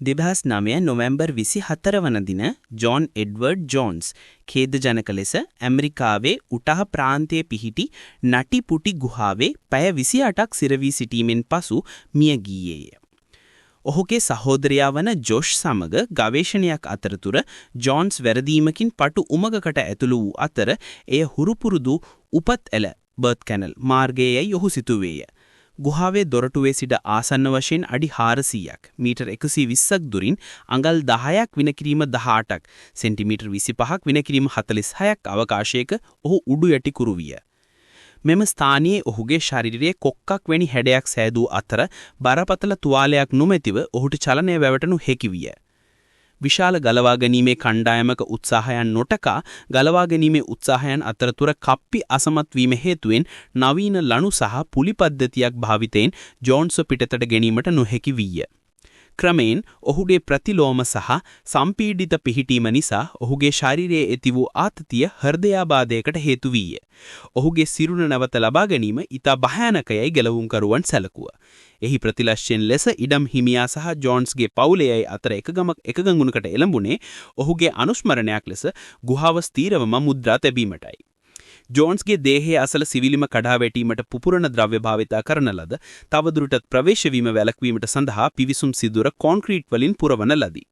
2009 නොවැම්බර් 24 වන දින John Edward Jones ඛේදජනක ලෙස ඇමරිකාවේ උටහ ප්‍රාන්තයේ පිහිටි නටිපුටි ගුහාවේ පැය 28ක් සිරවී සිටීමෙන් පසු මිය ගියේය. ඔහුගේ සහෝදරයා වන ජොෂ් සමග ගවේෂණයක් අතරතුර ජෝන්ස් වැරදීමකින් පටු උමගකට ඇතුළු වූ අතර එය හුරුපුරුදු උපත් එළ බර්ත් කැනල් මාර්ගයේයි ඔහු සිතුවේය. ගුහාවේ දොරටුවේ සිට ආසන්න වශයෙන් අඩි 400ක් මීටර් 120ක් දුරින් අඟල් 10ක් විනකිරීම 18ක් සෙන්ටිමීටර් 25ක් විනකිරීම 46ක් අවකාශයක ඔහු උඩු යටි කුරු විය. මෙම ස්ථානයේ ඔහුගේ ශරීරයේ කොක්කක් වැනි හැඩයක් සෑදූ අතර බරපතල තුවාලයක් නොමැතිව ඔහුට චලනය වැවටනු හැකි විය. විශාල ගලවා ගැනීමේ කණ්ඩායමක උත්සාහයන් නොටකා ගලවා ගැනීමේ උත්සාහයන් අතරතුර කප්පි අසමත් වීම හේතුවෙන් නවීන ලණු සහ පුලි පද්ධතියක් භාවිතයෙන් ජෝන්ස්ව පිටතට ගැනීමට නොහැකි විය. ක්‍රමයෙන් ඔහුගේ ප්‍රතිලෝම සහ සම්පීඩිත පිහිටීම නිසා ඔහුගේ ශරීරයේ ඇති වූ ආතතිය හෘදයාබාධයකට හේතු විය. ඔහුගේ සිරුර නැවත ලබා ගැනීම ඉතා භයානකයයි ගැලවුම්කරුවන් සැලකුවා. එහි ප්‍රතිලක්ෂයෙන් ලෙස ඉඩම් හිමියා සහ ජෝන්ස්ගේ පවුලේ අතර එකගඟුණකට එළඹුණේ ඔහුගේ අනුස්මරණයක් ලෙස ගුහාව ස්ථීරවම මුද්‍රා තැබීමටයි. ජෝන්ස්ගේ දේහයේ අසල සිවිලිම කඩා වැටීමට පුපුරන ද්‍රව්‍ය භාවිතා කරන ලද තවදුරටත් ප්‍රවේශ වීම වැළැක්වීමට සඳහා පිවිසුම් සිදුර කොන්ක්‍රීට් වලින් පුරවන ලදී.